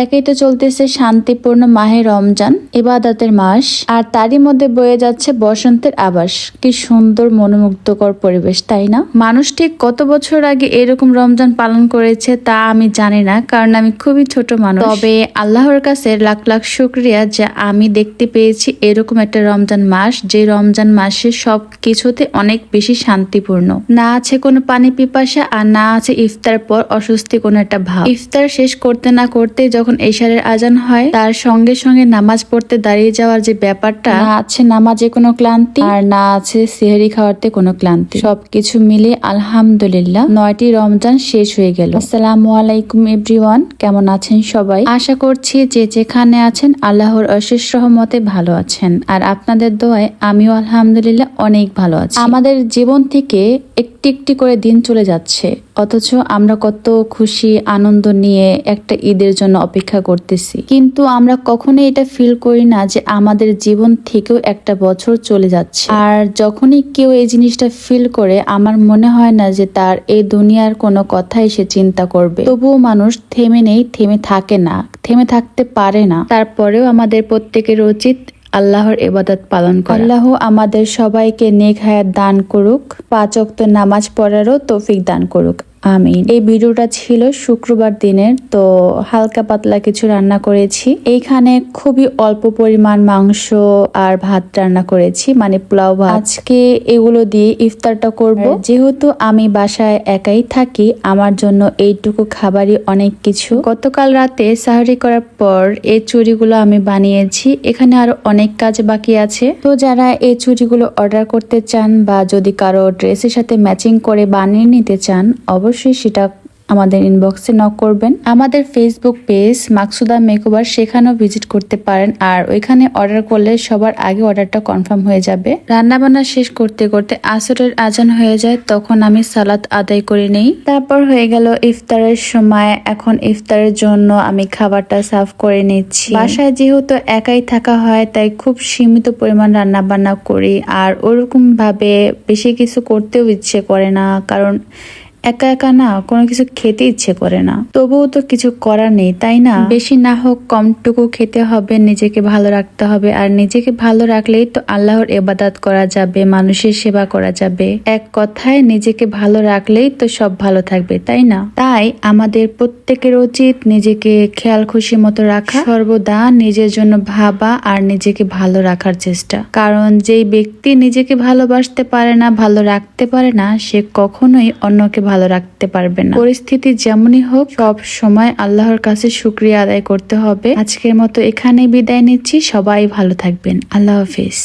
একেই তো চলতেছে শান্তিপূর্ণ মাহে রমজান, ইবাদতের মাস, আর তারই মধ্যে বয়ে যাচ্ছে বসন্তের আবাস। কি সুন্দর মনোমুগ্ধকর পরিবেশ, তাই না? মানুষ ঠিক কত বছর আগে এরকম রমজান পালন করেছে তা আমি জানি না, কারণ আমি খুবই ছোট মানুষ। তবে আল্লাহর কাছে লাখ লাখ শুকরিয়া যে আমি দেখতে পেয়েছি এরকম একটা রমজান মাস, যে রমজান মাসে সব কিছুতে অনেক বেশি শান্তিপূর্ণ। না আছে কোনো পানি পিপাসা, আর না আছে ইফতার পর অস্বস্তি কোনো একটা ভাব। ইফতার শেষ করতে না করতে যখন ইশারের আজান হয়, তার সঙ্গে সঙ্গে নামাজ পড়তে দাঁড়িয়ে যাওয়ার যে ব্যাপারটা, না আছে নামাজে কোনো ক্লান্তি আর না আছে সেহরি খাওয়াতে কোনো ক্লান্তি। সবকিছু মিলে আলহামদুলিল্লাহ 9টি রমজান শেষ হয়ে গেল। আসসালামু আলাইকুম এভরিওয়ান, কেমন আছেন সবাই? আশা করছি যে যেখানে আছেন আল্লাহর অশেষ রহমতে ভালো আছেন, আর আপনাদের দোয়ায় আমিও আলহামদুলিল্লাহ অনেক ভালো আছি। আমাদের জীবন থেকে একটি একটি করে দিন চলে যাচ্ছে, অথচ আমরা কত খুশি আনন্দ নিয়ে একটা ঈদের জন্য অপেক্ষা করতেছি, কিন্তু আমরা কখনোই এটা ফিল করি না যে আমাদের জীবন থেকেও একটা বছর চলে যাচ্ছে। আর যখনই কেউ এই জিনিসটা ফিল করে, আমার মনে হয় না যে তার এই দুনিয়ার কোনো কথাই সে চিন্তা করবে। তবুও মানুষ থেমে নেই, থেমে থাকে না, থেমে থাকতে পারে না। তারপরেও আমাদের প্রত্যেকের উচিত আল্লাহর ইবাদত পালন করা। আল্লাহ আমাদের সবাইকে নেক হায়াত দান করুক, 5 ওয়াক্ত নামাজ পড়ারও তৌফিক দান করুক, আমিন। এই ভিডিওটা ছিল শুক্রবার দিনের, তো হালকা পাতলা কিছু রান্না করেছি। এইখানে খুবই অল্প পরিমাণ মাংস আর ভাত রান্না করেছি, মানে পোলাও ভাত। আজকে এগুলো দিয়ে ইফতারটা করব। যেহেতু আমি বাসায় একাই থাকি, আমার জন্য এইটুকু খাবারই অনেক কিছু। গতকাল রাতে সাহরি করার পর এই চুড়িগুলো আমি বানিয়েছি। এখানে আরো অনেক কাজ বাকি আছে। তো যারা এই চুড়িগুলো অর্ডার করতে চান বা যদি কারো ড্রেসের সাথে ম্যাচিং করে বানিয়ে নিতে চান, অবশ্যই সেটা আমাদের ইনবক্সে নক করবেন। আমাদের ফেসবুক পেজ মাকসুদা মেকওভার, সেখানেও ভিজিট করতে পারেন। আর ওইখানে অর্ডার করলে সবার আগে অর্ডারটা কনফার্ম হয়ে যাবে। রান্নাবান্না শেষ করতে করতে আসরের আজান হয়ে যায়, তখন আমি সালাত আদায় করে নেই। তারপর হয়ে গেল ইফতারের সময়। এখন ইফতারের জন্য আমি খাবারটা সার্ভ করে নিচ্ছি। বাসায় যেহেতু একাই থাকা হয়, তাই খুব সীমিত পরিমাণ রান্না বান্না করি, আর ওরকম ভাবে বেশি কিছু করতেও ইচ্ছে করে না, কারণ একা একা না কোনো কিছু খেতে ইচ্ছে করে না। তবুও তো কিছু করার নেই, তাই না? বেশি না হোক কমটুকু খেতে হবে, নিজেকে ভালো রাখতে হবে। আর নিজেকে ভালো রাখলেই তো আল্লাহর ইবাদত করা যাবে, মানুষের সেবা করা যাবে। এক কথায় নিজেকে ভালো রাখলেই তো সব ভালো থাকবে, তাই না? তাই আমাদের প্রত্যেকের উচিত নিজেকে খেয়াল খুশি মতো রাখা, সর্বদা নিজের জন্য ভাবা আর নিজেকে ভালো রাখার চেষ্টা। কারণ যেই ব্যক্তি নিজেকে ভালোবাসতে পারে না, ভালো রাখতে পারে না, সে কখনোই অন্যকে ভালো রাখতে পারবে না। পরিস্থিতি যেমনই হোক, সব সময় আল্লাহর কাছে শুকরিয়া আদায় করতে হবে। আজকের মতো এখানেই বিদায় নিচ্ছি। সবাই ভালো থাকবেন। আল্লাহ হাফেজ।